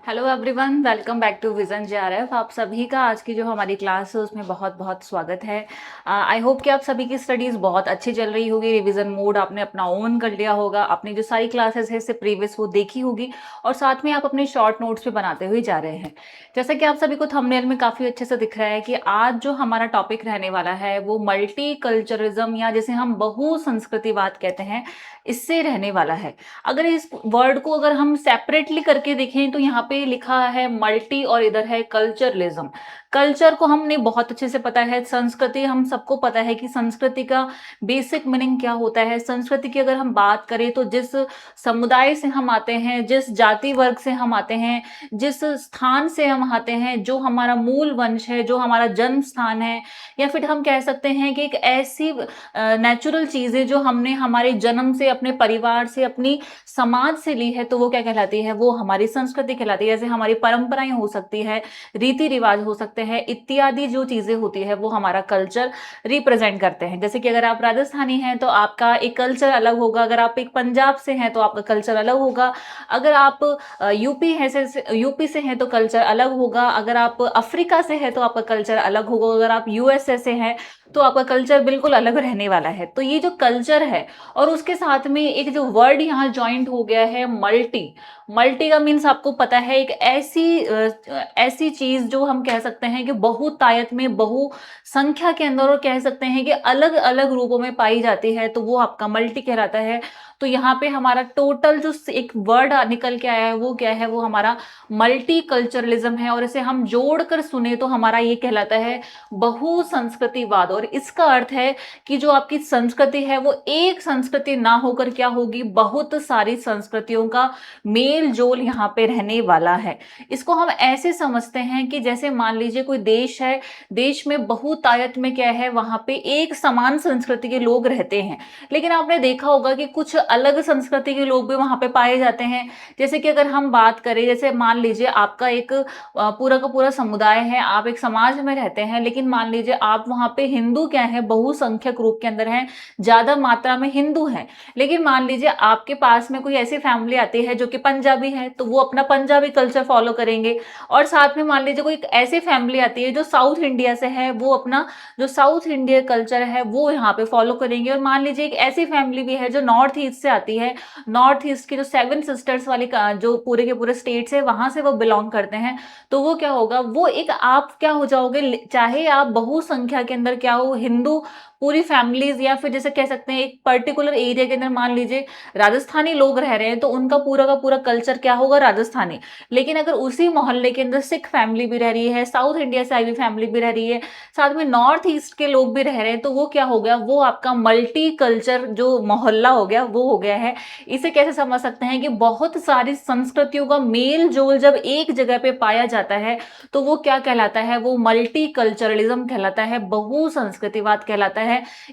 Hello everyone, welcome back to Vision JRF. आप सभी का आज की जो हमारी क्लास है उसमें बहुत बहुत स्वागत है। आई होप कि आप सभी की स्टडीज़ बहुत अच्छी चल रही होगी। रिवीजन मोड आपने अपना ओन कर लिया होगा, अपनी जो सारी क्लासेस है इससे प्रीवियस वो देखी होगी और साथ में आप अपने शॉर्ट नोट्स भी बनाते हुए जा रहे हैं। जैसा कि आप सभी को थंबनेल में काफ़ी अच्छे से दिख रहा है कि आज जो हमारा टॉपिक रहने वाला है वो मल्टी कल्चरिज्म या जिसे हम बहुसंस्कृतिवाद कहते हैं, इससे रहने वाला है। अगर इस वर्ड को अगर हम सेपरेटली करके देखें तो यहाँ पे लिखा है मल्टी और इधर है कल्चरलिज्म। कल्चर को हमने बहुत अच्छे से पता है, संस्कृति हम सबको पता है कि संस्कृति का बेसिक मीनिंग क्या होता है। संस्कृति की अगर हम बात करें तो जिस समुदाय से हम आते हैं, जिस जाति वर्ग से हम आते हैं, जिस स्थान से हम आते हैं, जो हमारा मूल वंश है, जो हमारा जन्म स्थान है, या फिर हम कह सकते हैं कि एक ऐसी नेचुरल चीजें जो हमने हमारे जन्म से, अपने परिवार से, अपनी समाज से ली है, तो वो क्या कहलाती है? वो हमारी संस्कृति कहलाती है। जैसे हमारी परंपराएं हो सकती है, रीति रिवाज हो सकते हैं, इत्यादि जो चीजें होती है वो हमारा कल्चर रिप्रेजेंट करते हैं। जैसे कि अगर आप राजस्थानी हैं तो आपका एक कल्चर अलग होगा, अगर आप एक पंजाब से हैं तो आपका कल्चर अलग होगा, अगर आप यूपी है से यूपी से हैं तो कल्चर अलग होगा, अगर आप अफ्रीका से हैं तो आपका कल्चर अलग होगा, अगर आप यूएसए से हैं तो आपका कल्चर बिल्कुल अलग रहने वाला है। तो ये जो कल्चर है और उसके साथ में एक जो वर्ड यहाँ ज्वाइंट हो गया है मल्टी। मल्टी का मीन्स आपको पता है, एक ऐसी चीज जो हम कह सकते हैं कि बहुतायत में, बहु संख्या के अंदर, और कह सकते हैं कि अलग अलग रूपों में पाई जाती है, तो वो आपका मल्टी कहलाता है। तो यहाँ पे हमारा टोटल जो एक वर्ड निकल के आया है वो क्या है? वो हमारा मल्टी कल्चरलिज्म है। और इसे हम जोड़कर सुने तो हमारा ये कहलाता है बहुसंस्कृतिवाद। और इसका अर्थ है कि जो आपकी संस्कृति है वो एक संस्कृति ना होकर क्या होगी? बहुत सारी संस्कृतियों का मेल जोल यहाँ पे रहने वाला है। इसको हम ऐसे समझते हैं कि जैसे मान लीजिए कोई देश है, देश में बहुतायत में क्या है? वहां पे एक समान संस्कृति के लोग रहते हैं, लेकिन आपने देखा होगा कि कुछ अलग संस्कृति के लोग भी वहां पे पाए जाते हैं। जैसे कि अगर हम बात करें, जैसे मान लीजिए आपका एक पूरा का पूरा समुदाय है, आप एक समाज में रहते हैं, लेकिन मान लीजिए आप वहां पे हिंदू क्या है? बहुसंख्यक रूप के अंदर हैं, ज्यादा मात्रा में हिंदू हैं। लेकिन मान लीजिए आपके पास में कोई ऐसी फैमिली आती है जो कि पंजाबी है, तो वो अपना पंजाबी कल्चर फॉलो करेंगे। और साथ में मान लीजिए कोई ऐसी फैमिली आती है जो साउथ इंडिया से है, वो अपना जो साउथ इंडिया कल्चर है वो यहाँ पे फॉलो करेंगे। और मान लीजिए एक ऐसी फैमिली भी है जो नॉर्थ ईस्ट से आती है, नॉर्थ ईस्ट की जो सेवन सिस्टर्स वाली जो पूरे के पूरे स्टेट्स है वहां से वो बिलोंग करते हैं, तो वो क्या होगा? वो एक आप क्या हो जाओगे? चाहे आप बहुसंख्या के अंदर क्या हो, हिंदू पूरी फैमिलीज, या फिर जैसे कह सकते हैं एक पर्टिकुलर एरिया के अंदर मान लीजिए राजस्थानी लोग रह रहे हैं, तो उनका पूरा का पूरा कल्चर क्या होगा? राजस्थानी। लेकिन अगर उसी मोहल्ले के अंदर सिख फैमिली भी रह रही है, साउथ इंडिया से आई हुई फैमिली भी रह रही है, साथ में नॉर्थ ईस्ट के लोग भी रह रहे हैं, तो वो क्या हो गया? वो आपका मल्टी कल्चर जो मोहल्ला हो गया वो हो गया है। इसे कैसे समझ सकते हैं कि बहुत सारी संस्कृतियों का मेल जोल जब एक जगह पे पाया जाता है तो वो क्या कहलाता है? वो मल्टी कल्चरलिज्म कहलाता है, बहुसंस्कृतिवाद कहलाता है।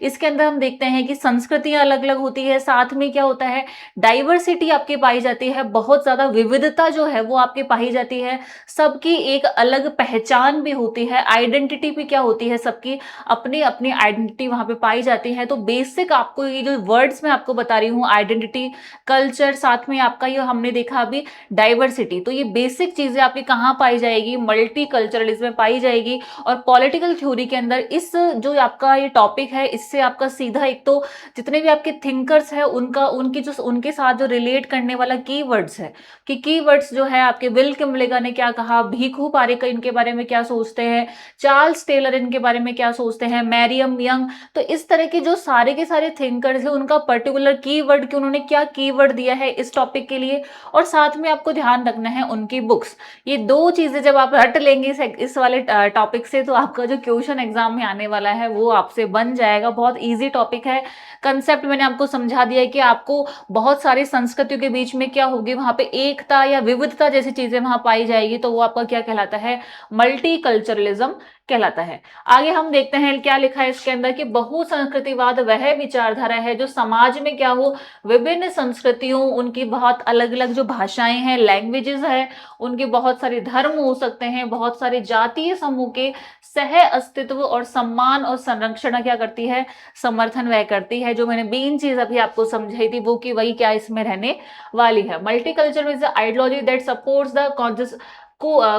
इसके अंदर हम देखते हैं कि संस्कृतियां अलग अलग होती है, साथ में क्या होता है? डाइवर्सिटी आपकी पाई जाती है, बहुत ज्यादा विविधता जो है वो आपकी पाई जाती है, सबकी एक अलग पहचान भी होती है, आइडेंटिटी भी क्या होती है? सबकी अपनी अपनी आइडेंटिटी वहां पे पाई जाती है। तो बेसिक आपको ये जो वर्ड्स मैं आपको बता रही हूँ, आइडेंटिटी, कल्चर, साथ में आपका ये हमने देखा अभी डाइवर्सिटी, तो ये बेसिक चीजें आपकी कहाँ पाई जाएगी? मल्टी कल्चरलिज्म में पाई जाएगी। और पॉलिटिकल थ्योरी के अंदर इस जो आपका ये टॉपिक है, इससे आपका सीधा एक तो जितने भी आपके थिंकर्स है उनका उनकी जो उनके साथ जो रिलेट करने वाला कीवर्ड्स है, कि कीवर्ड्स जो है आपके विल किमलेगा ने क्या कहा, भीखू पारेकर इनके बारे में क्या सोचते हैं, चार्ल्स टेलर इनके बारे में क्या सोचते हैं, मैरियम यंग, तो इस तरह के जो सारे के सारे थिंकर्स हैं उनका पर्टिकुलर कीवर्ड कि उन्होंने क्या कीवर्ड दिया है इस टॉपिक के लिए। और साथ में आपको ध्यान रखना है उनकी बुक्स। ये दो चीजें जब आप रट लेंगे इस वाले टॉपिक से, तो आपका जो क्वेश्चन एग्जाम में आने वाला है वो आपसे बन जाएगा। बहुत इजी टॉपिक है, कंसेप्ट मैंने आपको समझा दिया है कि आपको बहुत सारी संस्कृतियों के बीच में क्या होगी? वहां पे एकता या विविधता जैसी चीजें वहां पाई जाएगी, तो वो आपका क्या कहलाता है? मल्टी कल्चरलिज्म कहलाता है। आगे हम देखते हैं क्या लिखा है इसके अंदर कि बहुसंस्कृतिवाद वह विचारधारा है जो समाज में क्या हो, विभिन्न संस्कृतियों, उनकी बहुत अलग अलग जो भाषाएं हैं, लैंग्वेजेस है, उनके बहुत सारे धर्म हो सकते हैं, बहुत सारे जातीय समूह के सह अस्तित्व और सम्मान और संरक्षण क्या करती है, समर्थन वह करती है। जो मैंने मेन चीज अभी आपको समझाई थी वो कि वही क्या इसमें रहने वाली है। Multiculture is the ideology that supports the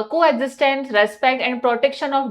coexistence, respect and protection of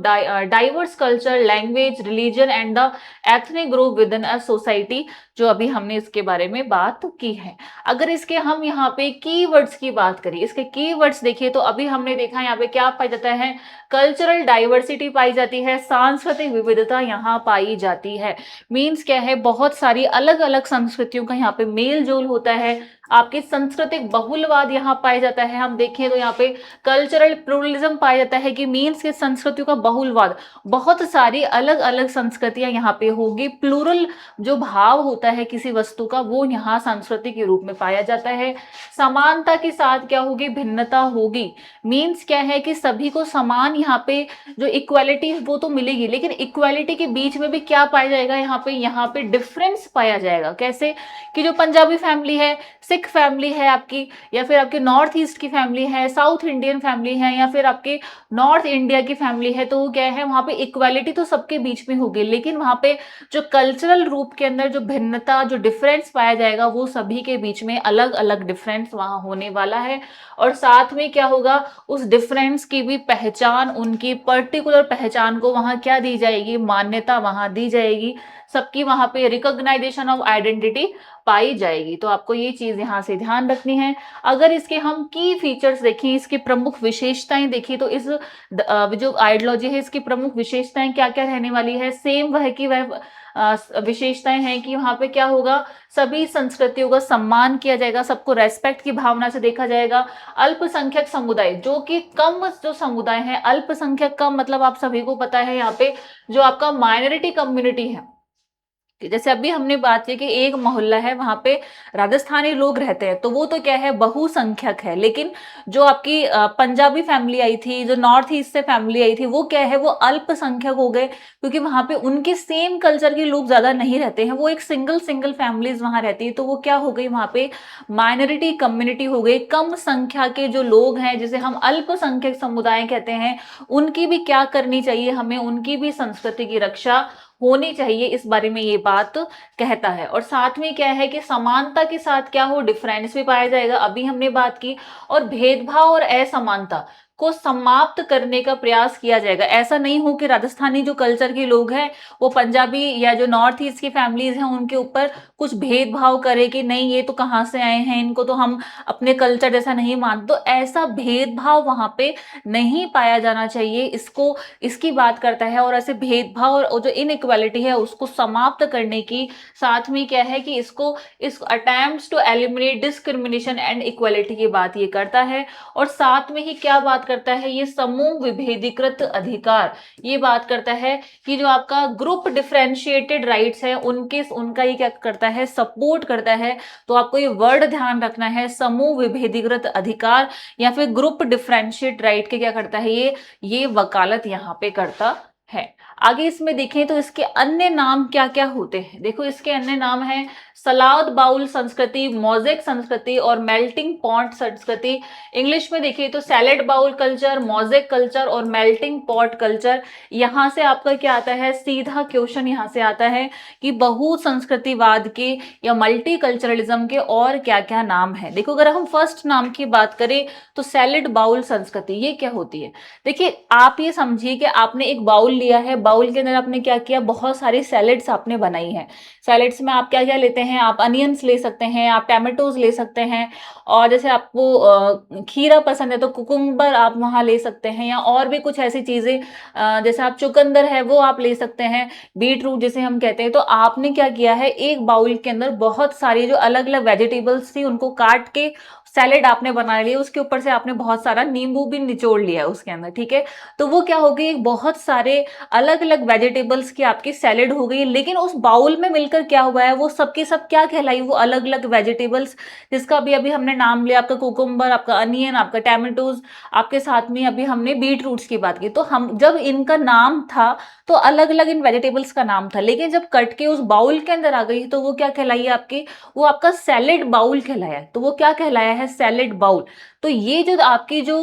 diverse culture, language, religion and the ethnic group within a society, जो अभी हमने इसके बारे में बात की है। अगर इसके हम यहाँ पे कीवर्ड्स की बात करें, इसके कीवर्ड्स देखिए तो अभी हमने देखा यहाँ पे क्या पाया जाता है, कल्चरल डाइवर्सिटी पाई जाती है, सांस्कृतिक विविधता यहाँ पाई जाती है। मीन्स क्या है, बहुत सारी अलग अलग संस्कृतियों का यहाँ पे मेल जोल होता है, आपके सांस्कृतिक बहुलवाद यहाँ पाया जाता है। हम देखें तो यहाँ पे कल्चरल प्लूरलिज्म पाया जाता है कि मीन्स के संस्कृतियों का बहुलवाद, बहुत सारी अलग अलग संस्कृतियां यहाँ पे होगी। प्लूरल जो भाव होता है किसी वस्तु का वो यहाँ संस्कृति के रूप में पाया जाता है। समानता के साथ क्या होगी, भिन्नता होगी। मीन्स क्या है कि सभी को समान यहाँ पे जो इक्वालिटी वो तो मिलेगी, लेकिन इक्वालिटी के बीच में भी क्या पाया जाएगा, यहाँ पे डिफरेंस पाया जाएगा। कैसे कि जो पंजाबी फैमिली है, सिख फैमिली है आपकी, या फिर आपके नॉर्थ ईस्ट की फैमिली है, साउथ इंडियन फैमिली है, या फिर आपके नॉर्थ इंडिया की फैमिली है, तो वो क्या है, वहां पे इक्वालिटी तो सबके बीच में होगी, लेकिन वहां पे जो कल्चरल रूप के अंदर जो भिन्नता, जो डिफरेंस पाया जाएगा वो सभी के बीच में अलग अलग डिफरेंस वहां होने वाला है। और साथ में क्या होगा, उस डिफरेंस की भी पहचान, उनकी पर्टिकुलर पहचान को वहां क्या दी जाएगी, मान्यता वहां दी जाएगी, सबकी वहां पे रिकॉग्नाइजेशन ऑफ आइडेंटिटी पाई जाएगी। तो आपको ये चीज यहाँ से ध्यान रखनी है। अगर इसके हम की फीचर्स देखें, इसकी प्रमुख विशेषताएं देखिए, तो इस जो आइडियोलॉजी है इसकी प्रमुख विशेषताएं क्या क्या रहने वाली है, सेम वह की वह विशेषताएं हैं कि वहां पे क्या होगा, सभी संस्कृतियों का सम्मान किया जाएगा, सबको रेस्पेक्ट की भावना से देखा जाएगा। अल्पसंख्यक समुदाय, जो कि कम जो समुदाय है, अल्पसंख्यक कम मतलब आप सभी को पता है यहाँ पे जो आपका माइनॉरिटी कम्युनिटी है, जैसे अभी हमने बात की कि एक मोहल्ला है वहां पे राजस्थानी लोग रहते हैं, तो वो तो क्या है, बहुसंख्यक है। लेकिन जो आपकी पंजाबी फैमिली आई थी, जो नॉर्थ ईस्ट से फैमिली आई थी, वो क्या है, वो अल्पसंख्यक हो गए, क्योंकि वहां पे उनके सेम कल्चर के लोग ज्यादा नहीं रहते हैं, वो एक सिंगल सिंगल फैमिलीज वहां रहती है, तो वो क्या हो गई, वहां पे माइनॉरिटी कम्युनिटी हो गई, कम संख्या के जो लोग हैं जिसे हम अल्पसंख्यक समुदाय कहते हैं, उनकी भी क्या करनी चाहिए, हमें उनकी भी संस्कृति की रक्षा होनी चाहिए, इस बारे में ये बात कहता है। और साथ में क्या है कि समानता के साथ क्या हो, डिफरेंस भी पाया जाएगा, अभी हमने बात की, और भेदभाव और असमानता को समाप्त करने का प्रयास किया जाएगा। ऐसा नहीं हो कि राजस्थानी जो कल्चर के लोग हैं वो पंजाबी या जो नॉर्थ ईस्ट की फैमिलीज हैं उनके ऊपर कुछ भेदभाव करे कि नहीं ये तो कहाँ से आए हैं, इनको तो हम अपने कल्चर जैसा नहीं मानते, तो ऐसा भेदभाव वहां पे नहीं पाया जाना चाहिए। इसको इसकी बात करता है, और ऐसे भेदभाव और जो इनइक्वालिटी है उसको समाप्त करने की, साथ में क्या है कि इस attempts to eliminate discrimination and equality की बात ये करता है। और साथ में ही क्या बात करता है, ये समूह विभेदीकृत अधिकार, ये बात करता है कि जो आपका ग्रुप डिफरेंशिएटेड राइट्स है उनका ये क्या करता है, सपोर्ट करता है। तो आपको ये वर्ड ध्यान रखना है, समूह विभेदीकृत अधिकार या फिर ग्रुप डिफरेंशिएट राइट के क्या करता है, ये वकालत यहाँ पे करता है। आगे इसमें देखें तो इसके अन्य नाम क्या क्या होते हैं, देखो इसके अन्य नाम है सलाद बाउल संस्कृति, मोज़ेक संस्कृति और मेल्टिंग पॉट संस्कृति। इंग्लिश में देखिए तो salad bowl culture, mosaic culture और मेल्टिंग पॉट कल्चर। यहाँ से आपका क्या आता है, सीधा क्वेश्चन यहाँ से आता है कि बहुसंस्कृतिवाद के या मल्टी कल्चरलिज्म के और क्या क्या नाम है। देखो अगर हम फर्स्ट नाम की बात करें तो सैलेड बाउल संस्कृति, ये क्या होती है, देखिए आप ये समझिए कि आपने एक बाउल लिया है, बाउल के अंदर आपने क्या किया, बहुत सारी सैलेड्स आपने बनाई है। सैलेड्स में आप क्या क्या लेते हैं, आप अनियंस ले सकते हैं, आप टमाटोज ले सकते हैं, और जैसे आपको खीरा पसंद है तो कुकुम्बर आप वहां ले सकते हैं, या और भी कुछ ऐसी चीजें जैसे आप चुकंदर है वो आप ले सकते हैं, बीट रूट जिसे हम कहते हैं। तो आपने क्या किया है, एक बाउल के अंदर बहुत सारी जो अलग अलग वेजिटेबल्स थी उनको काट के सैलेड आपने बना लिया, उसके ऊपर से आपने बहुत सारा नींबू भी निचोड़ लिया उसके अंदर, ठीक है। तो वो क्या हो गई, बहुत सारे अलग अलग वेजिटेबल्स की आपकी सैलेड हो गई, लेकिन उस बाउल में मिलकर क्या हुआ है, वो सबके सब क्या कहलाई, वो अलग अलग वेजिटेबल्स, जिसका भी अभी हमने नाम लिया, आपका कुकुम्बर, आपका अनियन, आपका टैमेटोज, आपके साथ में अभी हमने बीट रूट्स की बात की। तो हम जब इनका नाम था तो अलग अलग इन वेजिटेबल्स का नाम था, लेकिन जब कट के उस बाउल के अंदर आ गई तो वो क्या कहलाई आपकी, वो आपका सैलेड बाउल कहलाया। तो वो क्या कहलाया है, सैलेड बाउल। तो ये जो आपकी जो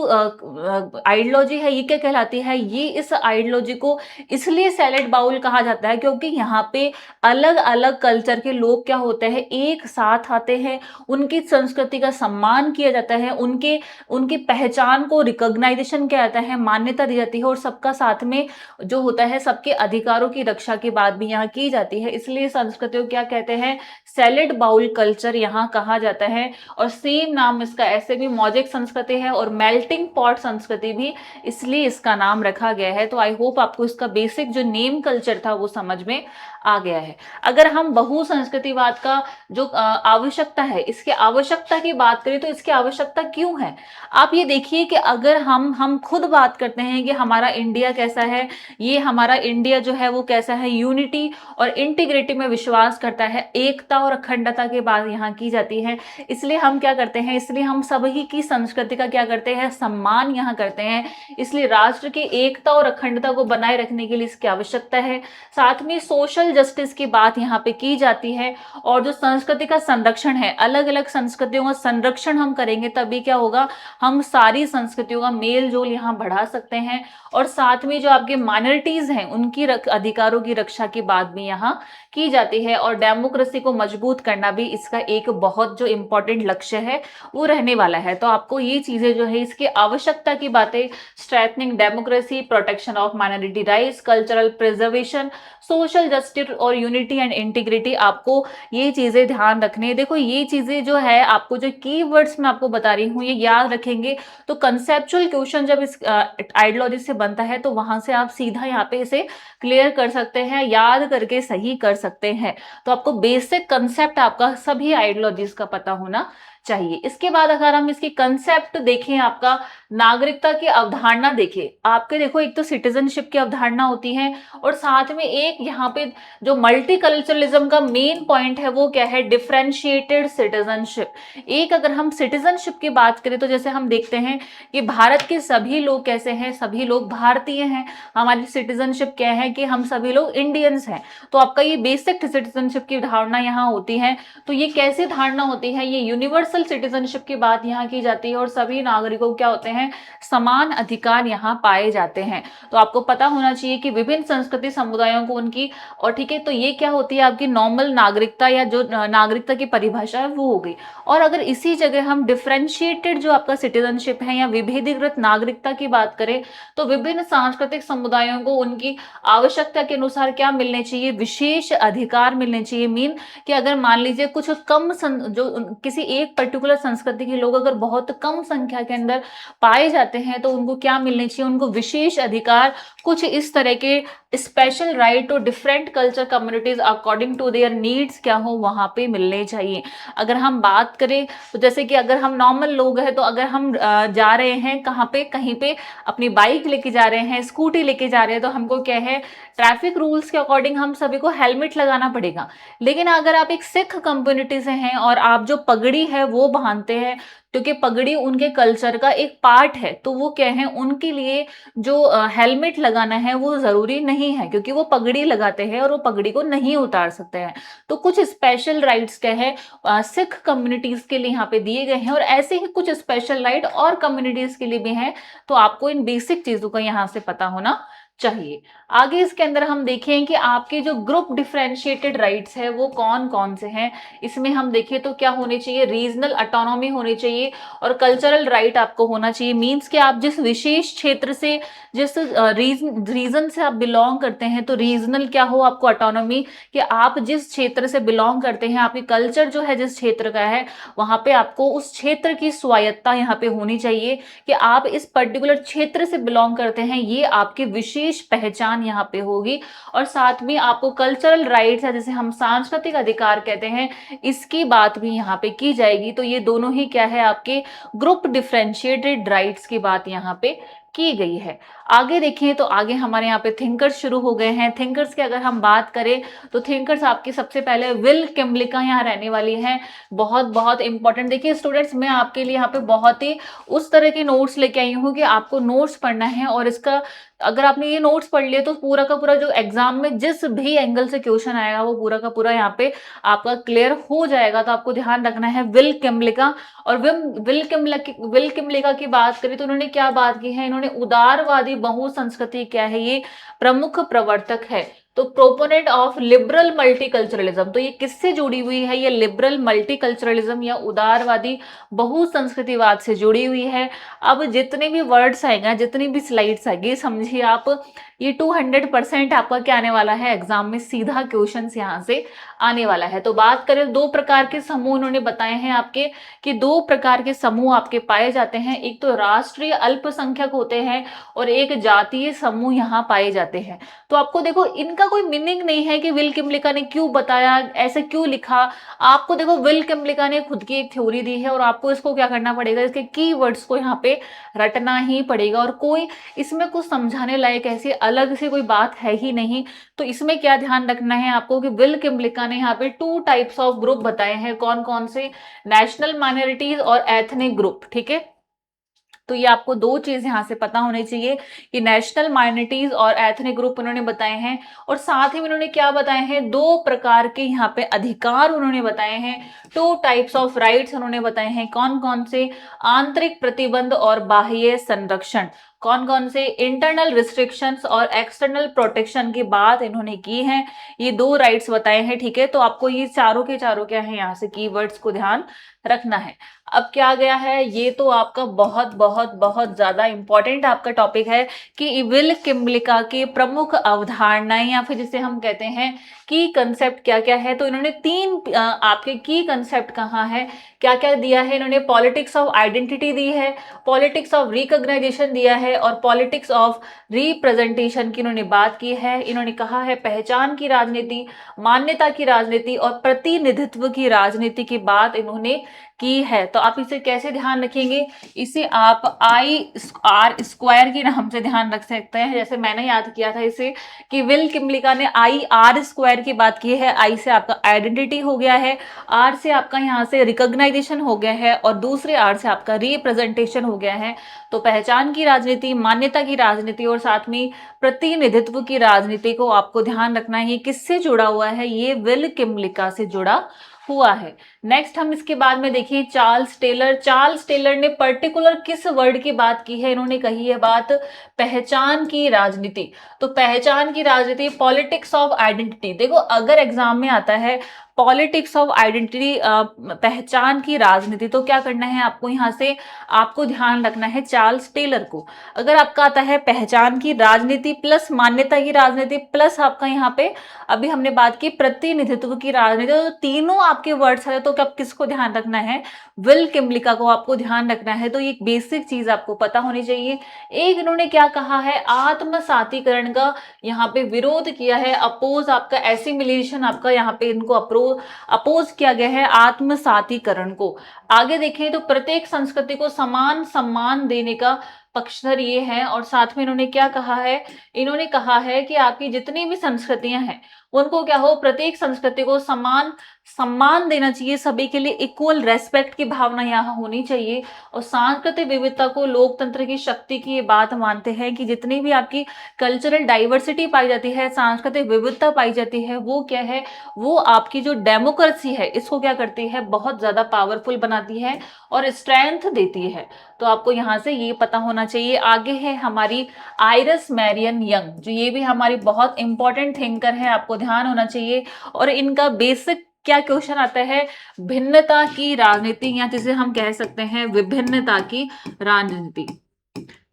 आइडियोलॉजी है ये क्या कहलाती है, ये इस आइडियोलॉजी को इसलिए सैलेड बाउल कहा जाता है क्योंकि यहाँ पे अलग अलग कल्चर के लोग क्या होते हैं, एक साथ आते हैं, उनकी संस्कृति का सम्मान किया जाता है, उनके उनकी पहचान को रिकॉग्नाइजेशन किया जाता है, मान्यता दी जाती है, और सबका साथ में जो होता है, सबके अधिकारों की रक्षा की बात भी यहाँ की जाती है। इसलिए संस्कृतियों क्या कहते हैं, सैलेड बाउल कल्चर यहाँ कहा जाता है। और सेम नाम इसका ऐसे भी मौजिक संस्कृति है और मेल्टिंग पॉट संस्कृति भी, इसलिए इसका नाम रखा गया है। तो आई होप आपको इसका बेसिक जो नेम कल्चर था वो समझ में आ गया है। अगर हम बहुसंस्कृतिवाद का जो आवश्यकता है, इसके आवश्यकता की बात करें तो इसकी आवश्यकता क्यों है, आप ये देखिए कि अगर हम खुद बात करते हैं कि हमारा इंडिया कैसा है, ये हमारा इंडिया जो है वो कैसा है, यूनिटी और इंटीग्रिटी में विश्वास करता है, एकता और अखंडता की बात यहाँ की जाती है। इसलिए हम क्या करते हैं, इसलिए हम सभी की संस्कृति का क्या करते हैं, सम्मान यहाँ करते हैं। इसलिए राष्ट्र की एकता और अखंडता को बनाए रखने के लिए इसकी आवश्यकता है। साथ में सोशल जस्टिस की बात यहाँ पे की जाती है। और जो संस्कृति का संरक्षण है, अलग अलग संस्कृतियों का संरक्षण हम करेंगे तभी क्या होगा, हम सारी संस्कृतियों का मेल जोल यहाँ बढ़ा सकते हैं। और साथ में जो आपके माइनॉरिटीज हैं उनकी अधिकारों की रक्षा की बात भी यहाँ की जाती है। और डेमोक्रेसी को मजबूत करना भी इसका एक बहुत जो इंपॉर्टेंट लक्ष्य है वो रहने वाला है। तो आपको ये चीजें जो है इसकी आवश्यकता की बातें, strengthening democracy, protection of minority rights, cultural preservation, social justice और यूनिटी एंड इंटीग्रिटी, आपको ये चीजें ध्यान रखनी है। देखो ये चीजें जो है आपको जो कीवर्ड्स मैं आपको बता रही हूँ ये याद रखेंगे तो कंसेप्चुअल क्वेश्चन जब इस आइडियोलॉजी से बनता है तो वहां से आप सीधा यहाँ पे इसे क्लियर कर सकते हैं, याद करके सही कर सकते हैं। तो आपको बेसिक कंसेप्ट आपका सभी आइडियोलॉजीज का पता होना चाहिए। इसके बाद अगर हम इसकी कंसेप्ट देखें, आपका नागरिकता की अवधारणा देखें, आपके देखो एक तो सिटीजनशिप की अवधारणा होती है और साथ में एक यहाँ पे जो मल्टीकल्चरलिज्म का मेन पॉइंट है वो क्या है, डिफरेंशिएटेड सिटीजनशिप। एक अगर हम सिटीजनशिप की बात करें तो जैसे हम देखते हैं कि भारत के सभी लोग कैसे हैं, सभी लोग भारतीय हैं। हमारी सिटीजनशिप क्या है कि हम सभी लोग इंडियंस हैं। तो आपका ये बेसिक सिटीजनशिप की धारणा यहाँ होती है। तो ये कैसी धारणा होती है, ये यूनिवर्सल सिटीजनशिप की बात यहाँ की जाती है और सभी नागरिकों क्या होते हैं, समान अधिकार यहाँ पाए जाते हैं। तो आपको पता होना चाहिए कि विभिन्न संस्कृति समुदायों को उनकी, और ठीक है, तो ये क्या होती है आपकी नॉर्मल नागरिकता या जो नागरिकता की परिभाषा है वो हो गई। और अगर इसी जगह हम डिफरेंशिएटेड जो आपका सिटीजनशिप है या विभेदीकृत नागरिकता की बात करें तो विभिन्न सांस्कृतिक समुदायों को उनकी आवश्यकता के अनुसार क्या मिलने चाहिए, विशेष अधिकार मिलने चाहिए। मीन कि अगर मान लीजिए कुछ कम जो किसी एक पर्टिकुलर संस्कृति के लोग अगर बहुत कम संख्या के अंदर पाए जाते हैं तो उनको क्या मिलने चाहिए, उनको विशेष अधिकार, कुछ इस तरह के special right to different culture communities according to their needs क्या हो वहां पे मिलने चाहिए। अगर हम बात करें तो जैसे कि अगर हम नॉर्मल लोग हैं तो अगर हम जा रहे हैं कहाँ पे, कहीं पे अपनी बाइक लेके जा रहे हैं, स्कूटी लेके जा रहे हैं, तो हमको क्या है, ट्रैफिक रूल्स के अकॉर्डिंग हम सभी को हेलमेट लगाना पड़ेगा। लेकिन अगर आप एक सिख कम्युनिटी से हैं और आप जो पगड़ी है वो बांधते हैं, क्योंकि पगड़ी उनके कल्चर का एक पार्ट है, तो वो क्या है, उनके लिए जो हेलमेट लगाना है वो जरूरी नहीं है क्योंकि वो पगड़ी लगाते हैं और वो पगड़ी को नहीं उतार सकते हैं। तो कुछ स्पेशल राइट्स क्या है सिख कम्युनिटीज के लिए यहाँ पे दिए गए हैं और ऐसे ही कुछ स्पेशल राइट और कम्युनिटीज के लिए भी हैं। तो आपको इन बेसिक चीजों का यहाँ से पता होना चाहिए। आगे इसके अंदर हम देखें कि आपके जो ग्रुप डिफरेंशिएटेड राइट्स है वो कौन कौन से हैं। इसमें हम देखें तो क्या होने चाहिए, रीजनल ऑटोनॉमी होनी चाहिए और कल्चरल राइट आपको होना चाहिए। मींस कि आप जिस विशेष क्षेत्र से, जिस रीजन से आप बिलोंग करते हैं, तो रीजनल क्या हो आपको ऑटोनॉमी, कि आप जिस क्षेत्र से बिलोंग करते हैं, आपकी कल्चर जो है जिस क्षेत्र का है वहां पे आपको उस क्षेत्र की स्वायत्ता यहाँ पे होनी चाहिए कि आप इस पर्टिकुलर क्षेत्र से बिलोंग करते हैं, ये आपकी विशेष विशेष पहचान यहाँ पे होगी। और साथ में आपको कल्चरल राइट्स है, जैसे हम सांस्कृतिक अधिकार कहते हैं, इसकी बात भी यहाँ पे की जाएगी। तो ये दोनों ही क्या है, आपके ग्रुप डिफरेंशिएटेड राइट्स की बात यहाँ पे की गई है। आगे देखें तो आगे हमारे यहाँ पे थिंकर्स शुरू हो गए हैं। थिंकर्स की अगर हम बात करें तो थिंकर्स आपके सबसे पहले विल किमलिका यहाँ रहने वाली हैं। बहुत बहुत इंपॉर्टेंट। देखिए स्टूडेंट्स, मैं आपके लिए यहाँ पे बहुत ही उस तरह के नोट्स लेके आई हूँ कि आपको नोट्स पढ़ना है, और इसका अगर आपने ये नोट्स पढ़ लिए तो पूरा का पूरा जो एग्जाम में जिस भी एंगल से क्वेश्चन आएगा वो पूरा का पूरा यहाँ पे आपका क्लियर हो जाएगा। तो आपको ध्यान रखना है विल किमलिका। और विल किमलिका की बात करें तो उन्होंने क्या बात की है, इन्होंने उदारवादी बहुसंस्कृति क्या है, ये प्रमुख प्रवर्तक है। तो प्रोपोनेंट ऑफ लिबरल मल्टीकल्चरलिज्म, तो ये किससे जुड़ी हुई है, ये लिबरल मल्टीकल्चरलिज्म या उदारवादी बहुसंस्कृतिवाद से जुड़ी हुई है। अब जितने भी वर्ड्स आएंगे, जितनी भी स्लाइड्स आएगी, समझिए आप ये 200% आपका क्या आने वाला है, एग्जाम में सीधा क्वेश्चन यहाँ से आने वाला है। तो बात करें दो प्रकार के समूह उन्होंने बताए हैं आपके, कि दो प्रकार के समूह आपके पाए जाते हैं। एक तो राष्ट्रीय अल्पसंख्यक होते हैं और एक जातीय समूह यहाँ पाए जाते हैं। तो आपको देखो इनका कोई मीनिंग नहीं है कि विल किमलिका ने क्यों बताया, ऐसे क्यों लिखा। आपको देखो विल किमलिका ने खुद की एक थ्योरी दी है और आपको इसको क्या करना पड़ेगा, इसके कीवर्ड्स को यहाँ पे रटना ही पड़ेगा। और कोई इसमें कुछ समझाने लायक ऐसी अलग से कोई बात है ही नहीं। तो इसमें क्या ध्यान रखना है आपको कि विल किमलिका ने यहाँ पे 2 टाइप्स ऑफ ग्रुप बताए हैं। कौन कौन से, नेशनल माइनॉरिटीज और एथनिक ग्रुप। ठीक है, तो ये आपको दो चीज यहां से पता होनी चाहिए कि नेशनल माइनॉरिटीज और एथनिक ग्रुप उन्होंने बताए हैं। और साथ ही में उन्होंने क्या बताए हैं, दो प्रकार के यहाँ पे अधिकार उन्होंने बताए हैं, 2 टाइप्स ऑफ राइट्स उन्होंने बताए हैं। कौन कौन से, आंतरिक प्रतिबंध और बाह्य संरक्षण। कौन कौन से, इंटरनल रिस्ट्रिक्शंस और एक्सटर्नल प्रोटेक्शन की बात इन्होंने की है। ये 2 राइट्स बताए हैं। ठीक है, तो आपको ये चारों के चारों क्या है, यहाँ से कीवर्ड्स को ध्यान रखना है। अब क्या गया है, ये तो आपका बहुत बहुत बहुत ज्यादा इंपॉर्टेंट आपका टॉपिक है कि विल किमलिका के प्रमुख अवधारणाएं या फिर जिसे हम कहते हैं की कंसेप्ट क्या क्या है। तो इन्होंने 3 आपके की कंसेप्ट कहाँ है, क्या क्या दिया है। इन्होंने पॉलिटिक्स ऑफ आइडेंटिटी दी है, पॉलिटिक्स ऑफ रिकॉग्नाइजेशन दिया है और पॉलिटिक्स ऑफ रिप्रेजेंटेशन की इन्होंने बात की है। इन्होंने कहा है पहचान की राजनीति, मान्यता की राजनीति और प्रतिनिधित्व की राजनीति की बात इन्होंने की है। तो आप इसे कैसे ध्यान रखेंगे, इसे आप IR² के नाम से ध्यान रख सकते हैं। जैसे मैंने याद किया था इसे कि विल किमलिका ने IR² की बात की है। I से आपका आइडेंटिटी हो गया है, R से आपका यहाँ से रिकॉग्नाइजेशन हो गया है और दूसरे R से आपका रिप्रेजेंटेशन हो गया है। तो पहचान की राजनीति, मान्यता की राजनीति और साथ में प्रतिनिधित्व की राजनीति को आपको ध्यान रखना है। ये किससे जुड़ा हुआ है, ये विल किमलिका से जुड़ा हुआ है। नेक्स्ट हम इसके बाद में देखिए चार्ल्स टेलर। चार्ल्स टेलर ने पर्टिकुलर किस वर्ड की बात की है, इन्होंने कही है बात पहचान की राजनीति। तो पहचान की राजनीति, पॉलिटिक्स ऑफ आइडेंटिटी। देखो अगर एग्जाम में आता है पॉलिटिक्स ऑफ आइडेंटिटी, पहचान की राजनीति, तो क्या करना है आपको, यहाँ से आपको ध्यान रखना है चार्ल्स टेलर को। अगर आपका आता है पहचान की राजनीति प्लस मान्यता की राजनीति प्लस आपका यहाँ पे अभी हमने बात की प्रतिनिधित्व की राजनीति, तो तीनों आपके वर्ड्स है, तो कब किसको ध्यान रखना है, विल किमलिका को आपको ध्यान रखना है। तो ये बेसिक चीज आपको पता होनी चाहिए। एक इन्होंने क्या कहा है, आत्मसातीकरण का यहाँ पे विरोध किया है, अपोज आपका एसिमिलेशन, आपका यहाँ पे इनको अपोज किया गया है आत्मसातीकरण को। आगे देखें तो प्रत्येक संस्कृति को समान सम्मान देने का पक्षधर ये है। और साथ में इन्होंने क्या कहा है, इन्होंने कहा है कि आपकी जितनी भी संस्कृतियां हैं उनको क्या हो, प्रत्येक संस्कृति को समान सम्मान देना चाहिए, सभी के लिए इक्वल रेस्पेक्ट की भावना यहाँ होनी चाहिए। और सांस्कृतिक विविधता को लोकतंत्र की शक्ति की ये बात मानते हैं कि जितनी भी आपकी कल्चरल डाइवर्सिटी पाई जाती है, सांस्कृतिक विविधता पाई जाती है, वो क्या है, वो आपकी जो डेमोक्रेसी है इसको क्या करती है, बहुत ज्यादा पावरफुल बनाती है और स्ट्रेंथ देती है। तो आपको यहाँ से ये पता होना चाहिए। आगे है हमारी आइरिस मैरियन यंग, जो ये भी हमारी बहुत इंपॉर्टेंट थिंकर है, आपको ध्यान होना चाहिए। और इनका बेसिक क्या क्वेश्चन आता है, भिन्नता की राजनीति या जिसे हम कह सकते हैं विभिन्नता की राजनीति।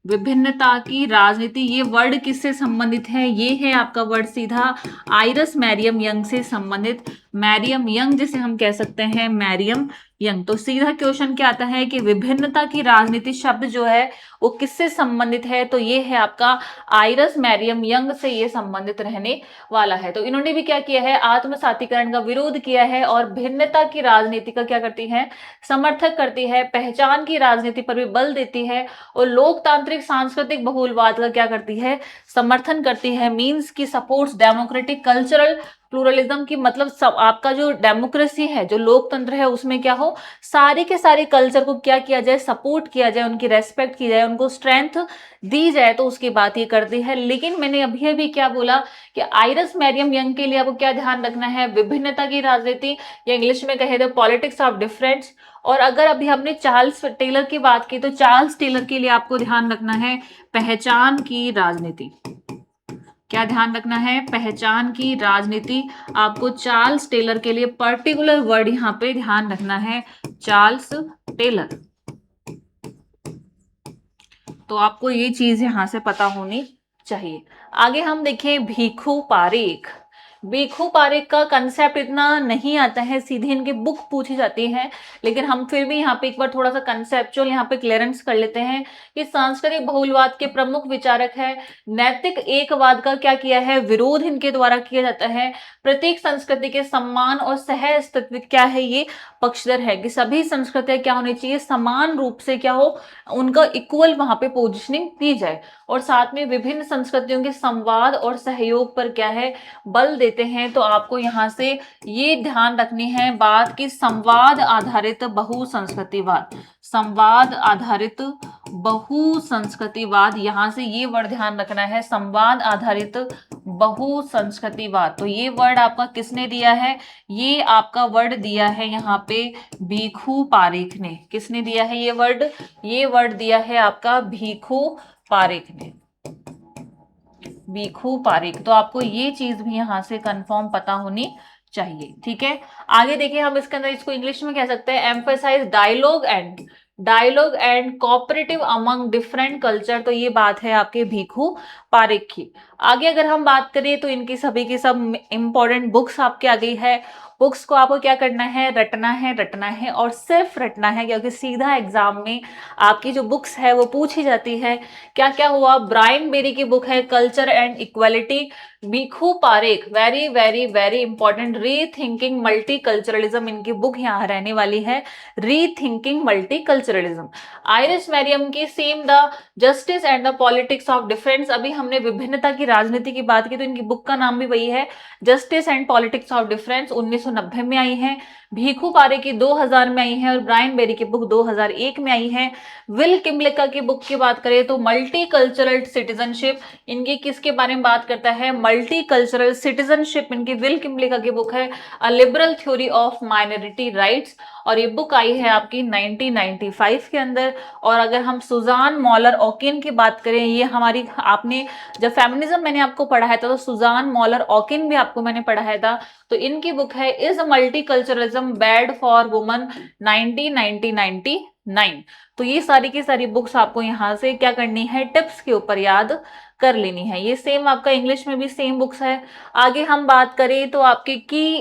विभिन्नता की राजनीति, ये वर्ड किससे संबंधित है, ये है आपका वर्ड सीधा आइरिस मैरियम यंग से संबंधित। मैरियम यंग जिसे हम कह सकते हैं मैरियम यंग। तो सीधा क्वेश्चन क्या आता है कि विभिन्नता की राजनीति शब्द जो है वो किससे संबंधित है, तो ये है आपका आइरस मैरियम यंग से ये संबंधित रहने वाला है। तो इन्होंने भी क्या किया है, आत्मसातीकरण का विरोध किया है और भिन्नता की राजनीति का क्या करती है, समर्थक करती है, पहचान की राजनीति पर भी बल देती है और लोकतांत्रिक सांस्कृतिक बहुलवाद का क्या करती है, समर्थन करती है। मींस की सपोर्ट्स डेमोक्रेटिक कल्चरल प्लूरलिज्म की, मतलब सब आपका जो डेमोक्रेसी है, जो लोकतंत्र है, उसमें क्या हो, सारे के सारे कल्चर को क्या किया जाए, सपोर्ट किया जाए, उनकी रेस्पेक्ट की जाए, उनको स्ट्रेंथ दी जाए, तो उसकी बात ये करती है। लेकिन मैंने अभी अभी क्या बोला कि आइरस मैरियम यंग के लिए आपको क्या ध्यान रखना है, विभिन्नता की राजनीति, या इंग्लिश में कहे तो पॉलिटिक्स ऑफ डिफरेंस। और अगर अभी हमने चार्ल्स टेलर की बात की, तो चार्ल्स टेलर के लिए आपको ध्यान रखना है पहचान की राजनीति। क्या ध्यान रखना है, पहचान की राजनीति। आपको चार्ल्स टेलर के लिए पर्टिकुलर वर्ड यहां पे ध्यान रखना है, चार्ल्स टेलर। तो आपको ये चीज यहां से पता होनी चाहिए। आगे हम देखें भीखू पारेख। भीखू पारेख का कंसेप्ट इतना नहीं आता है, सीधे इनकी बुक पूछी जाती है, लेकिन हम फिर भी यहाँ पे एक बार थोड़ा सा कंसेप्चुअल यहाँ पे क्लियरेंस कर लेते हैं कि सांस्कृतिक बहुलवाद के प्रमुख विचारक है। नैतिक एकवाद का क्या किया है, विरोध इनके द्वारा किया जाता है। प्रत्येक संस्कृति के सम्मान और सह अस्तित्व क्या है, ये पक्षधर है कि सभी संस्कृतियां क्या होनी चाहिए, समान रूप से क्या हो, उनका इक्वल वहां पे पोजिशनिंग दी जाए। और साथ में विभिन्न संस्कृतियों के संवाद और सहयोग पर क्या है, बल देते हैं। तो आपको यहाँ से ये ध्यान रखनी है बात कि संवाद आधारित बहुसंस्कृतिवाद, संवाद आधारित बहुसंस्कृतिवाद, यहां से ये वर्ड ध्यान रखना है, संवाद आधारित बहुसंस्कृतिवाद। तो ये वर्ड आपका किसने दिया है, ये आपका वर्ड दिया है यहाँ पे भीखू पारेख ने। किसने दिया है ये वर्ड, ये वर्ड दिया है आपका भीखू पारेख ने, भीखू पारेख। तो आपको ये चीज भी यहां से कंफर्म पता होनी चाहिए, ठीक है। आगे देखिए, हम इसके अंदर इसको इंग्लिश में कह सकते हैं emphasise dialogue and cooperative among different culture. तो ये बात है आपके भीखू पारेख की। आगे अगर हम बात करें तो इनकी सभी की सब इंपॉर्टेंट बुक्स आपके आ गई है। बुक्स को आपको क्या करना है, रटना है और सिर्फ रटना है, क्योंकि सीधा एग्जाम में आपकी जो बुक्स है वो पूछी जाती है। क्या क्या हुआ, ब्रायन बेरी की बुक है culture and equality. Bhikhu Parekh, very very very important, rethinking multiculturalism, इनकी बुक यहाँ रहने वाली है, रीथिंकिंग मल्टीकल्चरलिज्म। आइरिस मैरियम की same the justice and the politics of difference. अभी हमने विभिन्नता की राजनीति की बात की, तो इनकी बुक का नाम भी वही है, justice and politics of difference, 1990 में आई है। भीखू पारेख की 2000 में आई है और ब्रायन बेरी की बुक 2001 में आई है। विल किमलिका की बुक की बात करें तो मल्टी कल्चरल सिटीजनशिप, इनकी किसके बारे में बात करता है, मल्टी कल्चरल सिटीजनशिप, इनकी विल किमलिका की बुक है अ liberal theory of minority rights, और ये बुक आई है आपकी 1995 के अंदर। और अगर हम सुजान मॉलर ऑकिन की बात करें, ये हमारी, आपने जब फेमिनिज्म मैंने आपको पढ़ाया था तो सुजान मॉलर ऑकिन भी आपको मैंने पढ़ाया था। तो इनकी बुक है is multiculturalism bad for woman 1999। तो ये सारी की सारी बुक्स आपको यहाँ से क्या करनी है, टिप्स के ऊपर याद कर लेनी है। ये सेम आपका इंग्लिश में भी सेम बुक्स है। आगे हम बात करें तो आपके की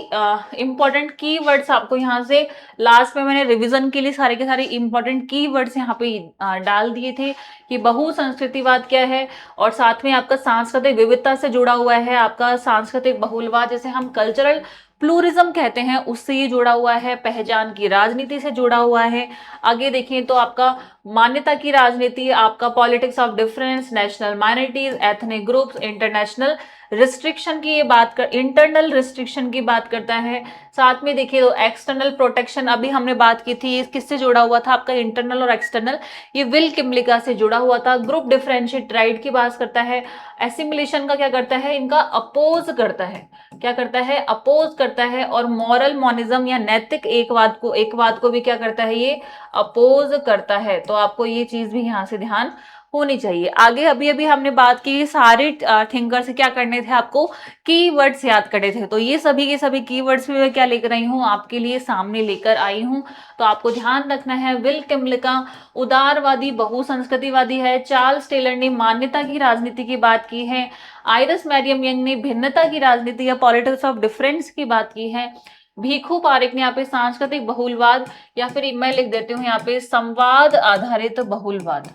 इंपॉर्टेंट की वर्ड्स आपको यहाँ से लास्ट में मैंने रिवीजन के लिए सारे के सारे इंपॉर्टेंट की वर्ड्स यहाँ पे डाल दिए थे कि बहुसंस्कृतिवाद क्या है, और साथ में आपका सांस्कृतिक विविधता से जुड़ा हुआ है, आपका सांस्कृतिक बहुलवाद जैसे हम कल्चरल प्लूरिज्म कहते हैं उससे ये जुड़ा हुआ है, पहचान की राजनीति से जुड़ा हुआ है। आगे देखें तो आपका मान्यता की राजनीति, आपका politics of difference, national minorities, ethnic groups, international restriction की ये बात कर, इंटरनल रिस्ट्रिक्शन की बात करता है। साथ में देखिए तो एक्सटर्नल प्रोटेक्शन, अभी हमने बात की थी, किससे जुड़ा हुआ था आपका इंटरनल और एक्सटर्नल, ये विल किमलिका से जुड़ा हुआ था। ग्रुप डिफरेंशिएट राइट की बात करता है। एसिमिलेशन का क्या करता है, इनका अपोज करता है, क्या करता है, अपोज करता है। और मॉरल मॉनिज्म या नैतिक एकवाद को भी क्या करता है, ये अपोज करता है। तो आपको ये चीज भी यहाँ से ध्यान होनी चाहिए। आगे अभी अभी हमने बात की सारे थिंकर से क्या करने थे, आपको कीवर्ड्स याद करने थे। तो ये सभी के सभी कीवर्ड्स भी मैं क्या लेकर आई हूँ, आपके लिए सामने लेकर आई हूँ। तो आपको ध्यान रखना है, विल किमलिका उदारवादी बहुसंस्कृतिवादी है। चार्ल्स टेलर ने मान्यता की राजनीति की बात की है। आइरिस मैरियम यंग ने भिन्नता की राजनीति या पॉलिटिक्स ऑफ डिफरेंस की बात की है। भीखू पारेख ने यहाँ पे सांस्कृतिक बहुलवाद, या फिर मैं लिख देती हूँ यहाँ पे संवाद आधारित बहुलवाद,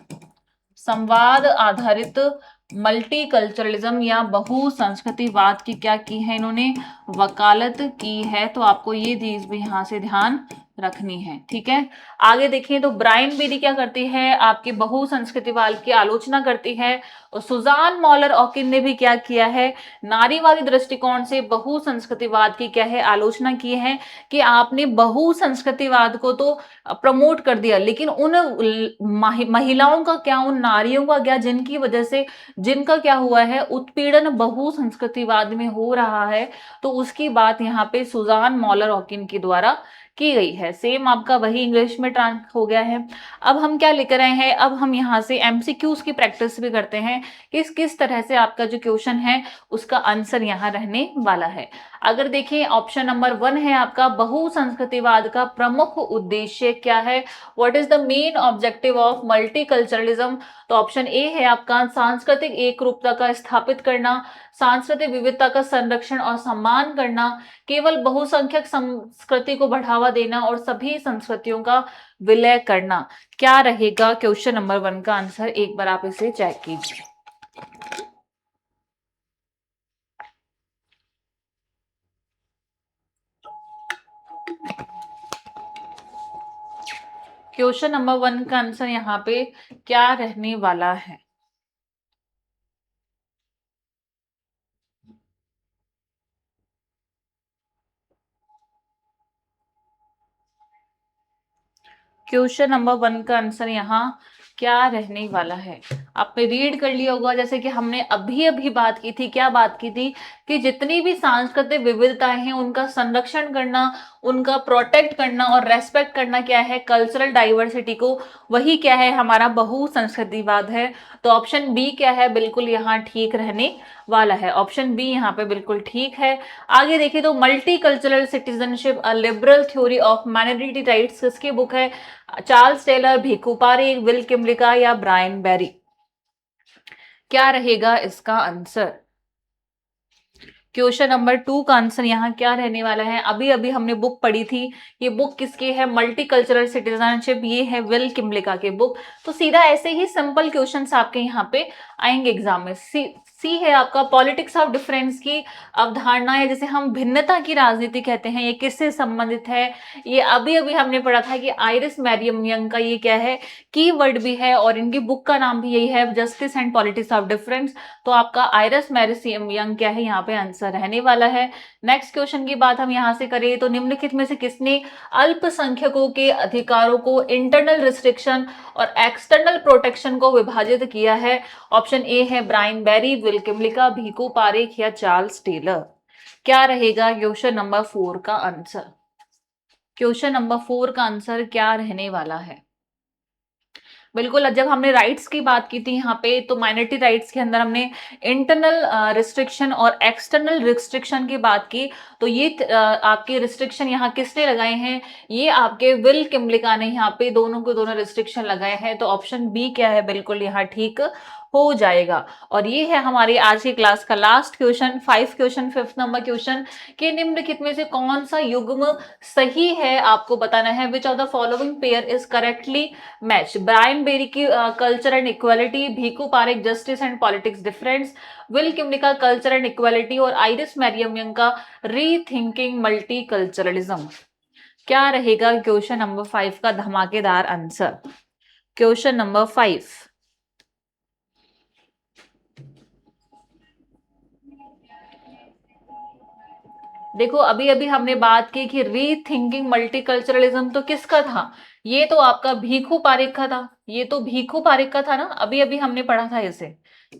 संवाद आधारित मल्टीकल्चरलिज्म या बहु संस्कृतिवाद की क्या की है इन्होंने, वकालत की है। तो आपको ये चीज भी यहाँ से ध्यान रखनी है, ठीक है। आगे देखें तो ब्रायन बेरी क्या करती है, आपके बहु संस्कृतिवाद की आलोचना करती है। और सुजान मॉलर ऑकिन ने भी क्या किया है, नारीवादी दृष्टिकोण से बहु संस्कृतिवाद की क्या है, आलोचना की है कि आपने बहु संस्कृतिवाद को तो प्रमोट कर दिया, लेकिन उन महिलाओं का क्या, उन नारियों का क्या जिनकी वजह से, जिनका क्या हुआ है, उत्पीड़न बहु संस्कृतिवाद में हो रहा है। तो उसकी बात यहाँ पे सुजान मॉलर हॉकिन के द्वारा की गई है। सेम आपका वही इंग्लिश में ट्रांस हो गया है। अब हम क्या लेकर आए हैं, अब हम यहाँ से एमसीक्यूज की प्रैक्टिस भी करते हैं कि किस तरह से आपका जो क्वेश्चन है उसका आंसर यहाँ रहने वाला है। अगर देखें ऑप्शन नंबर 1 है आपका, बहु संस्कृतिवाद का प्रमुख उद्देश्य क्या है, what is the main objective of multiculturalism. तो ऑप्शन ए है आपका, सांस्कृतिक एक रूपता का स्थापित करना, सांस्कृतिक विविधता का संरक्षण और सम्मान करना, केवल बहुसंख्यक संस्कृति को बढ़ावा देना और सभी संस्कृतियों का विलय करना। क्या रहेगा क्वेश्चन नंबर 1 का आंसर, एक बार आप इसे चेक कीजिए। क्वेश्चन नंबर 1 का आंसर यहाँ पे क्या रहने वाला है। क्वेश्चन नंबर 1 का आंसर यहाँ क्या रहने वाला है। आपने रीड कर लिया होगा, जैसे कि हमने अभी अभी बात की थी, क्या बात की थी कि जितनी भी सांस्कृतिक विविधताएं हैं उनका संरक्षण करना, उनका प्रोटेक्ट करना और रेस्पेक्ट करना क्या है, कल्चरल डाइवर्सिटी को, वही क्या है हमारा बहु संस्कृतिवाद है। तो ऑप्शन बी क्या है, बिल्कुल यहाँ ठीक रहने वाला है। ऑप्शन बी यहाँ पे बिल्कुल ठीक है। आगे देखिए तो multi cultural citizenship a liberal theory of minority rights किसकी बुक है, Charles Taylor, Bhikhu Parekh, Will Kymlicka या ब्रायन बेरी। क्या रहेगा इसका आंसर। क्वेश्चन नंबर 2 का आंसर यहाँ क्या रहने वाला है। अभी अभी हमने बुक पढ़ी थी, ये बुक किसकी है, मल्टीकल्चरल सिटीजनशिप, ये है विल किमलिका की बुक। तो सीधा ऐसे ही सिंपल क्वेश्चंस आपके यहाँ पे आएंगे एग्जाम में। सी है आपका, पॉलिटिक्स ऑफ डिफरेंस की अवधारणा है, जिसे हम भिन्नता की राजनीति कहते हैं, ये किससे संबंधित है। ये अभी अभी हमने पढ़ा था कि आइरिस मैरियम यंग का ये क्या है, की वर्ड भी है, और इनकी बुक का नाम भी यही है, justice and politics of difference. तो आपका आइरिस मैरियम यंग क्या है यहाँ पे आंसर रहने वाला है। नेक्स्ट क्वेश्चन की बात हम यहाँ से करें तो निम्नलिखित में से किसने अल्पसंख्यकों के अधिकारों को इंटरनल रिस्ट्रिक्शन और एक्सटर्नल प्रोटेक्शन को विभाजित किया है। ऑप्शन ए है Brian Barry, Will Kymlicka, Bhikhu Parekh या चार्ल्स टेलर। क्या रहेगा क्वेश्चन नंबर 4 का आंसर। क्वेश्चन नंबर 4 का आंसर क्या रहने वाला है। बिल्कुल, जब हमने राइट्स की बात की थी यहाँ पे, तो माइनॉरिटी राइट्स के अंदर हमने इंटरनल रिस्ट्रिक्शन और एक्सटर्नल रिस्ट्रिक्शन की बात की। तो ये आपके रिस्ट्रिक्शन यहाँ किसने लगाए हैं, ये आपके विल किमलिका ने यहाँ पे दोनों के दोनों रिस्ट्रिक्शन लगाए हैं। तो ऑप्शन बी क्या है, बिल्कुल यहाँ ठीक हो जाएगा। और ये है हमारी आज की क्लास का last question, 5 question, 5th number question, कि निम्नलिखित में से कौन सा युग्म सही है, आपको बताना है। Which of the following pair is correctly match, Brian Barry की culture and equality, Bhikhu Parekh justice and politics difference, Will Kymlicka culture and equality, और आइरिस मैरियम यंग का रीथिंकिंग मल्टीकल्चरलिज्म। क्या रहेगा क्वेश्चन नंबर 5 का धमाकेदार आंसर। क्वेश्चन नंबर 5, देखो अभी अभी हमने बात की कि रीथिंकिंग मल्टीकल्चरलिज्म तो किसका था, ये तो आपका भीखू पारेख का था, ये तो भीखू पारेख का था ना, अभी अभी हमने पढ़ा था इसे।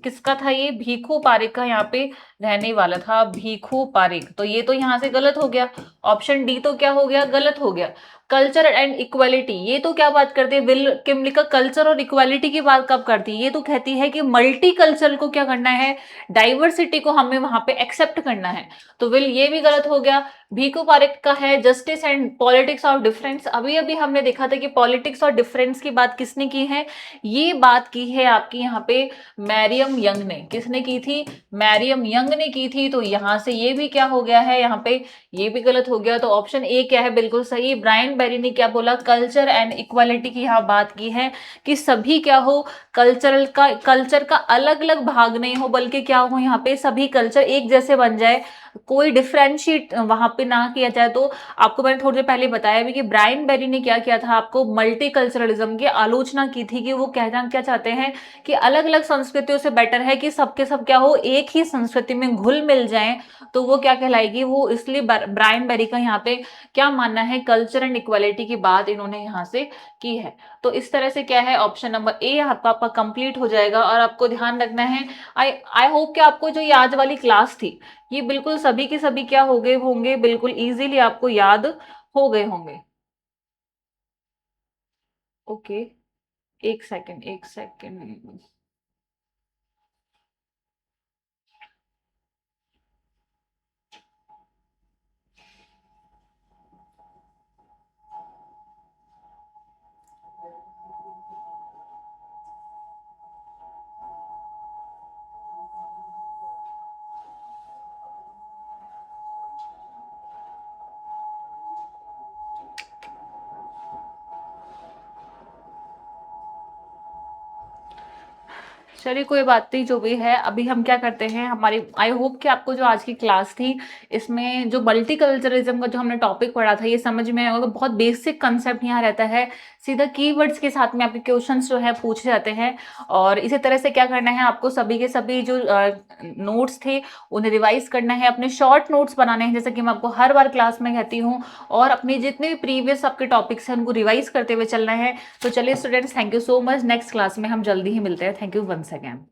किसका था ये, भीखू पारेख का यहाँ पे रहने वाला था, भीखू पारेख। तो ये तो यहाँ से गलत हो गया, ऑप्शन डी तो क्या हो गया, गलत हो गया। कल्चर एंड इक्वालिटी, ये तो क्या बात करती है, विल किमलिका कल्चर और इक्वालिटी की बात कब करती है, ये तो कहती है कि मल्टी कल्चर को क्या करना है, डाइवर्सिटी को हमें वहां पे एक्सेप्ट करना है। तो विल ये भी गलत हो गया। भीखू पारेख का है justice and politics of difference. अभी अभी हमने देखा था कि पॉलिटिक्स और डिफरेंस की बात किसने की है, ये बात की है आपकी यहाँ पे मैरियम यंग ने। किसने की थी, मैरियम यंग ने की थी। तो यहां से ये भी क्या हो गया है, यहाँ पे ये भी गलत हो गया। तो ऑप्शन ए क्या है, बिल्कुल सही। ब्रायन बेरी ने क्या बोला, कल्चर एंड इक्वालिटी की यहाँ बात की है कि सभी क्या हो, कल्चर का अलग अलग भाग नहीं हो, बल्कि क्या हो, यहाँ पे सभी कल्चर एक जैसे बन जाए, कोई डिफ्रेंशिएट वहां पे ना किया जाए। तो आपको मैंने थोड़ी देर पहले बताया भी कि ब्रायन बेरी ने क्या किया था, आपको मल्टीकल्चरलिज्म की आलोचना की थी कि वो कहना क्या चाहते हैं कि अलग अलग संस्कृतियों से बेटर है कि सबके सब क्या हो, एक ही संस्कृति में घुल मिल जाएं, तो वो क्या कहलाएगी, वो इसलिए ब्रायन बेरी का यहाँ पे क्या मानना है, कल्चर एंड इक्वालिटी की बात इन्होंने यहाँ से की है। तो इस तरह से क्या है, ऑप्शन नंबर ए आपका कंप्लीट हो जाएगा। और आपको ध्यान रखना है, आई आई होप कि आपको जो ये आज वाली क्लास थी, ये बिल्कुल सभी के सभी क्या हो गए होंगे, बिल्कुल इजीली आपको याद हो गए होंगे। ओके, एक सेकंड एक सेकंड। चलिए कोई बात नहीं, जो भी है अभी हम क्या करते हैं, हमारी आई होप कि आपको जो आज की क्लास थी, इसमें जो मल्टीकल्चरलिज्म का जो हमने टॉपिक पढ़ा था, ये समझ में आया होगा। बहुत बेसिक कंसेप्ट यहाँ रहता है, सीधा कीवर्ड्स के साथ में आपके क्वेश्चंस जो है पूछे जाते हैं। और इसी तरह से क्या करना है, आपको सभी के सभी जो नोट्स थे उन्हें रिवाइज करना है, अपने शॉर्ट नोट्स बनाने हैं, जैसे कि मैं आपको हर बार क्लास में कहती हूँ। और अपने जितने भी प्रीवियस आपके टॉपिक्स हैं उनको रिवाइज करते हुए चलना है। तो चलिए students, thank you so much. Next class में हम जल्दी ही मिलते हैं। Thank you once again.